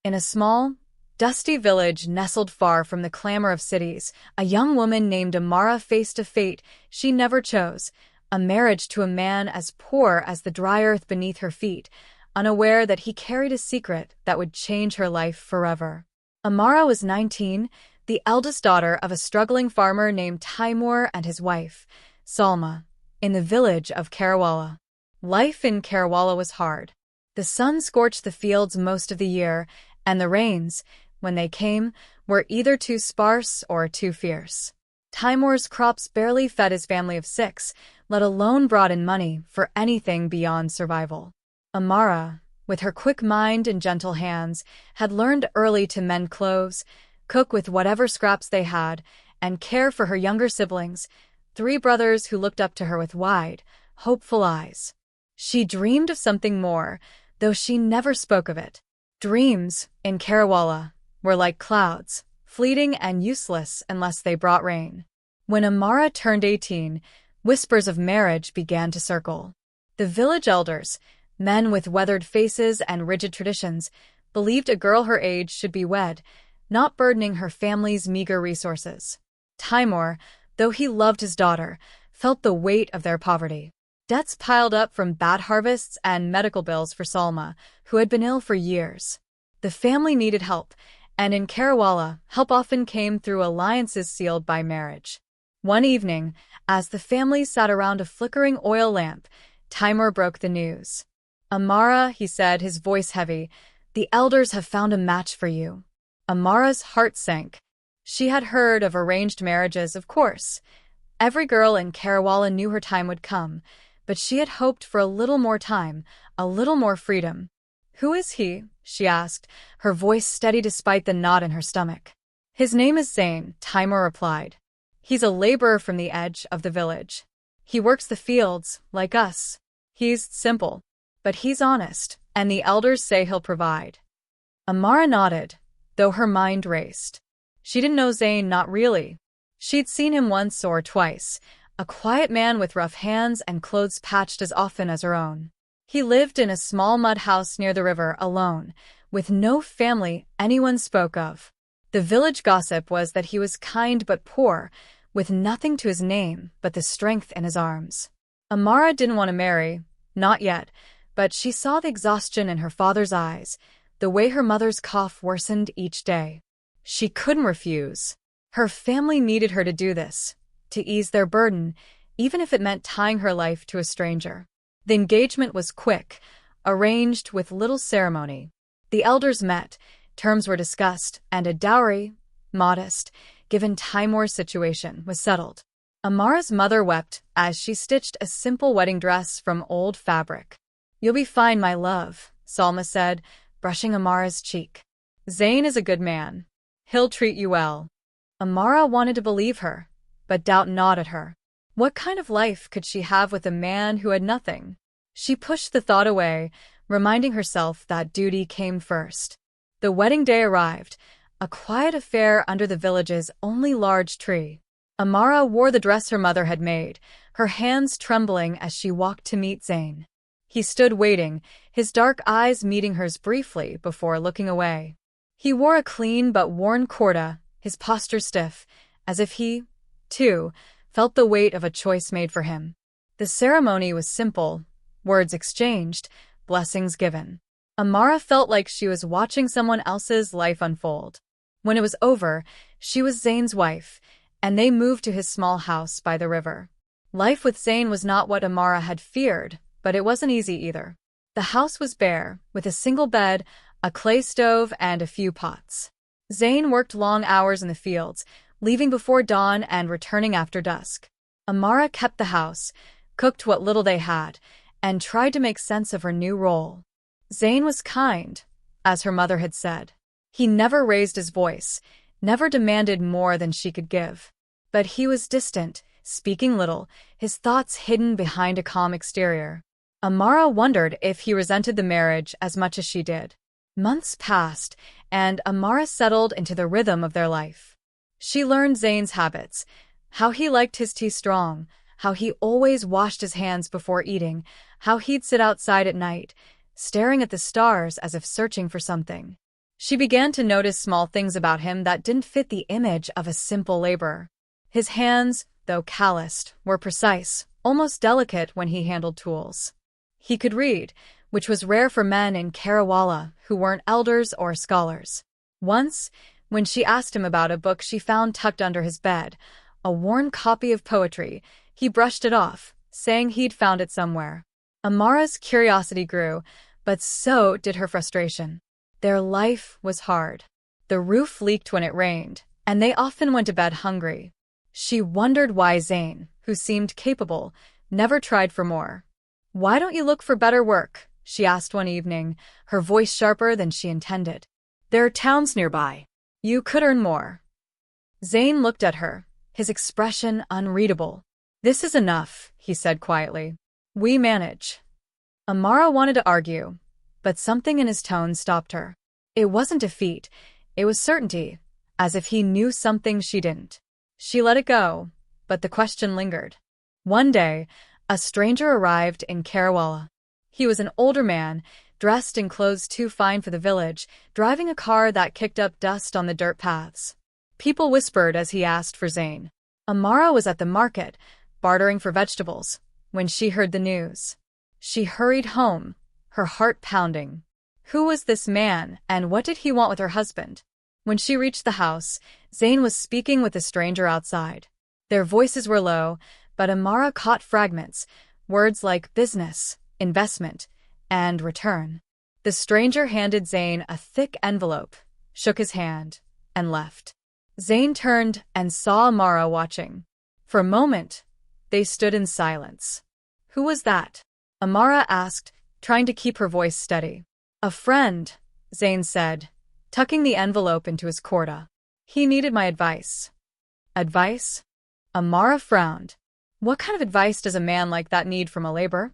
In a small, dusty village nestled far from the clamor of cities, a young woman named Amara faced a fate she never chose, a marriage to a man as poor as the dry earth beneath her feet, unaware that he carried a secret that would change her life forever. Amara was 19, the eldest daughter of a struggling farmer named Timur and his wife, Salma, in the village of Karawala. Life in Karawala was hard. The sun scorched the fields most of the year, and the rains, when they came, were either too sparse or too fierce. Timur's crops barely fed his family of 6, let alone brought in money for anything beyond survival. Amara, with her quick mind and gentle hands, had learned early to mend clothes, cook with whatever scraps they had, and care for her younger siblings, 3 brothers who looked up to her with wide, hopeful eyes. She dreamed of something more, though she never spoke of it. Dreams, in Karawala, were like clouds, fleeting and useless unless they brought rain. When Amara turned 18, whispers of marriage began to circle. The village elders, men with weathered faces and rigid traditions, believed a girl her age should be wed, not burdening her family's meager resources. Timur, though he loved his daughter, felt the weight of their poverty. Debts piled up from bad harvests and medical bills for Salma, who had been ill for years. The family needed help, and in Karawala, help often came through alliances sealed by marriage. One evening, as the family sat around a flickering oil lamp, Timur broke the news. "Amara," he said, his voice heavy, "the elders have found a match for you." Amara's heart sank. She had heard of arranged marriages, of course. Every girl in Karawala knew her time would come, but she had hoped for a little more time, a little more freedom. "Who is he?" she asked, her voice steady despite the knot in her stomach. "His name is Zain," Timur replied. "He's a laborer from the edge of the village. He works the fields, like us. He's simple, but he's honest, and the elders say he'll provide." Amara nodded, though her mind raced. She didn't know Zain, not really. She'd seen him once or twice, a quiet man with rough hands and clothes patched as often as her own. He lived in a small mud house near the river, alone, with no family anyone spoke of. The village gossip was that he was kind but poor, with nothing to his name but the strength in his arms. Amara didn't want to marry, not yet, but she saw the exhaustion in her father's eyes, the way her mother's cough worsened each day. She couldn't refuse. Her family needed her to do this, to ease their burden, even if it meant tying her life to a stranger. The engagement was quick, arranged with little ceremony. The elders met, terms were discussed, and a dowry, modest, given Timur's situation, was settled. Amara's mother wept as she stitched a simple wedding dress from old fabric. "You'll be fine, my love," Salma said, brushing Amara's cheek. "Zain is a good man. He'll treat you well." Amara wanted to believe her, but doubt gnawed at her. What kind of life could she have with a man who had nothing? She pushed the thought away, reminding herself that duty came first. The wedding day arrived, a quiet affair under the village's only large tree. Amara wore the dress her mother had made, her hands trembling as she walked to meet Zain. He stood waiting, his dark eyes meeting hers briefly before looking away. He wore a clean but worn kurta, his posture stiff, as if he, too, felt the weight of a choice made for him. The ceremony was simple, words exchanged, blessings given. Amara felt like she was watching someone else's life unfold. When it was over, she was Zain's wife, and they moved to his small house by the river. Life with Zain was not what Amara had feared, but it wasn't easy either. The house was bare, with a single bed, a clay stove, and a few pots. Zain worked long hours in the fields, leaving before dawn and returning after dusk. Amara kept the house, cooked what little they had, and tried to make sense of her new role. Zain was kind, as her mother had said. He never raised his voice, never demanded more than she could give. But he was distant, speaking little, his thoughts hidden behind a calm exterior. Amara wondered if he resented the marriage as much as she did. Months passed, and Amara settled into the rhythm of their life. She learned Zain's habits, how he liked his tea strong, how he always washed his hands before eating, how he'd sit outside at night, staring at the stars as if searching for something. She began to notice small things about him that didn't fit the image of a simple laborer. His hands, though calloused, were precise, almost delicate when he handled tools. He could read, which was rare for men in Kerala who weren't elders or scholars. Once, when she asked him about a book she found tucked under his bed, a worn copy of poetry, he brushed it off, saying he'd found it somewhere. Amara's curiosity grew, but so did her frustration. Their life was hard. The roof leaked when it rained, and they often went to bed hungry. She wondered why Zayn, who seemed capable, never tried for more. "Why don't you look for better work?" she asked one evening, her voice sharper than she intended. "There are towns nearby. You could earn more." Zayn looked at her, his expression unreadable. "This is enough," he said quietly. "We manage." Amara wanted to argue, but something in his tone stopped her. It wasn't defeat, it was certainty, as if he knew something she didn't. She let it go, but the question lingered. One day, a stranger arrived in Kerala. He was an older man, dressed in clothes too fine for the village, driving a car that kicked up dust on the dirt paths. People whispered as he asked for Zayn. Amara was at the market, bartering for vegetables, when she heard the news. She hurried home, her heart pounding. Who was this man, and what did he want with her husband? When she reached the house, Zayn was speaking with the stranger outside. Their voices were low, but Amara caught fragments, words like business, investment, and return. The stranger handed Zayn a thick envelope, shook his hand, and left. Zayn turned and saw Amara watching. For a moment, they stood in silence. "Who was that?" Amara asked, trying to keep her voice steady. "A friend," Zayn said, tucking the envelope into his kurta. "He needed my advice." "Advice?" Amara frowned. What kind of advice does a man like that need from a laborer?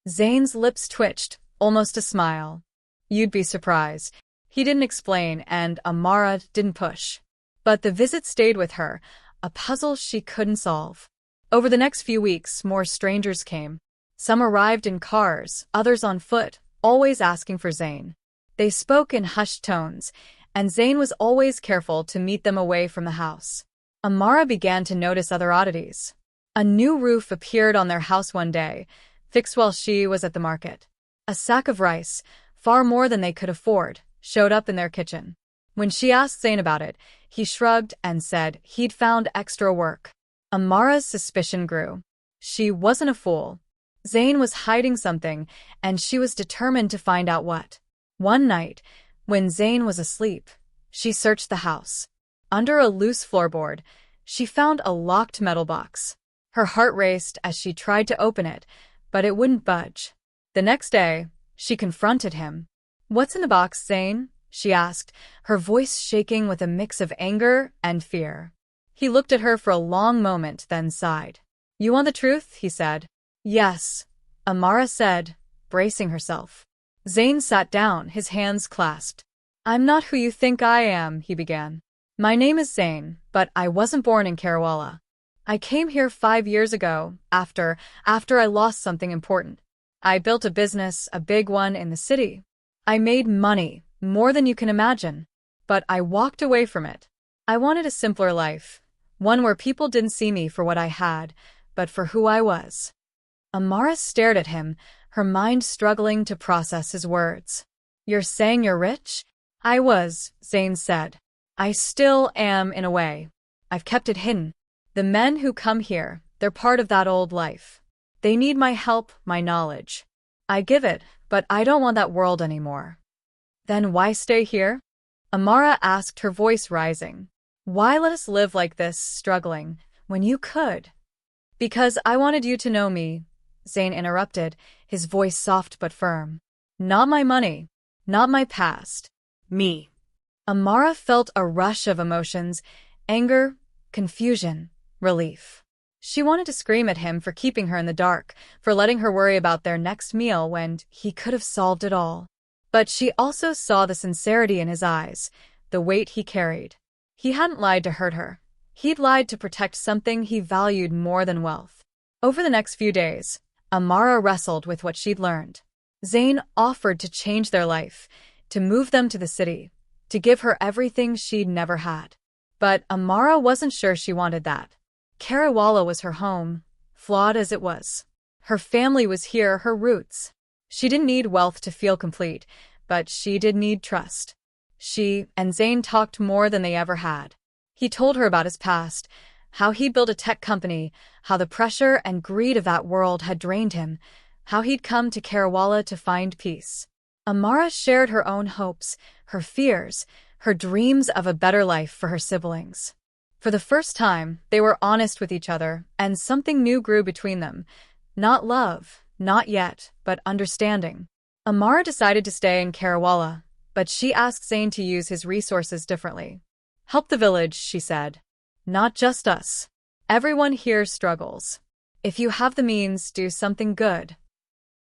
Zayn's lips twitched, almost a smile. "You'd be surprised." He didn't explain, and Amara didn't push. But the visit stayed with her, a puzzle she couldn't solve. Over the next few weeks, more strangers came. Some arrived in cars, others on foot, always asking for Zayn. They spoke in hushed tones, and Zayn was always careful to meet them away from the house. Amara began to notice other oddities. A new roof appeared on their house one day, fixed while she was at the market. A sack of rice, far more than they could afford, showed up in their kitchen. When she asked Zayn about it, he shrugged and said he'd found extra work. Amara's suspicion grew. She wasn't a fool. Zayn was hiding something, and she was determined to find out what. One night, when Zayn was asleep, she searched the house. Under a loose floorboard, she found a locked metal box. Her heart raced as she tried to open it, but it wouldn't budge. The next day, she confronted him. "What's in the box, Zayn?" she asked, her voice shaking with a mix of anger and fear. He looked at her for a long moment, then sighed. "You want the truth?" he said. "Yes," Amara said, bracing herself. Zayn sat down, his hands clasped. "I'm not who you think I am," he began. "My name is Zayn, but I wasn't born in Kerala. I came here 5 years ago, after I lost something important. I built a business, a big one in the city. I made money, more than you can imagine. But I walked away from it. I wanted a simpler life, one where people didn't see me for what I had, but for who I was." Amara stared at him, her mind struggling to process his words. "You're saying you're rich?" "I was," Zayn said. "I still am in a way. I've kept it hidden. The men who come here, they're part of that old life. They need my help, my knowledge. I give it, but I don't want that world anymore." "Then why stay here?" Amara asked, her voice rising. "Why let us live like this, struggling, when you could?" "Because I wanted you to know me," Zayn interrupted, his voice soft but firm. "Not my money, not my past. Me." Amara felt a rush of emotions, anger, confusion, relief. She wanted to scream at him for keeping her in the dark, for letting her worry about their next meal when he could have solved it all. But she also saw the sincerity in his eyes, the weight he carried. He hadn't lied to hurt her. He'd lied to protect something he valued more than wealth. Over the next few days, Amara wrestled with what she'd learned. Zayn offered to change their life, to move them to the city, to give her everything she'd never had. But Amara wasn't sure she wanted that. Kariwala was her home, flawed as it was. Her family was here, her roots. She didn't need wealth to feel complete, but she did need trust. She and Zane talked more than they ever had. He told her about his past, how he'd built a tech company, how the pressure and greed of that world had drained him, how he'd come to Karawala to find peace. Amara shared her own hopes, her fears, her dreams of a better life for her siblings. For the first time, they were honest with each other, and something new grew between them. Not love, not yet, but understanding. Amara decided to stay in Karawala, but she asked Zane to use his resources differently. Help the village, she said. Not just us. Everyone here struggles. If you have the means, do something good.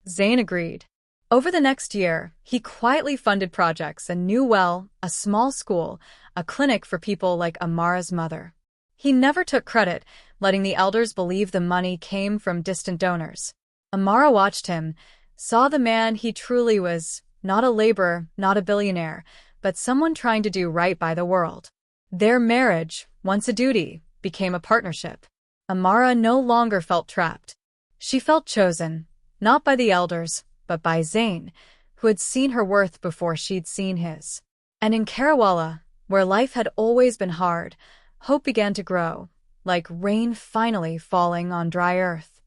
Zane agreed. Over the next year, he quietly funded projects: a new well, a small school, a clinic for people like Amara's mother. He never took credit, letting the elders believe the money came from distant donors. Amara watched him, saw the man he truly was, not a laborer, not a billionaire, but someone trying to do right by the world. Their marriage, once a duty, became a partnership. Amara no longer felt trapped. She felt chosen, not by the elders, but by Zane, who had seen her worth before she'd seen his. And in Karawala, where life had always been hard, hope began to grow, like rain finally falling on dry earth.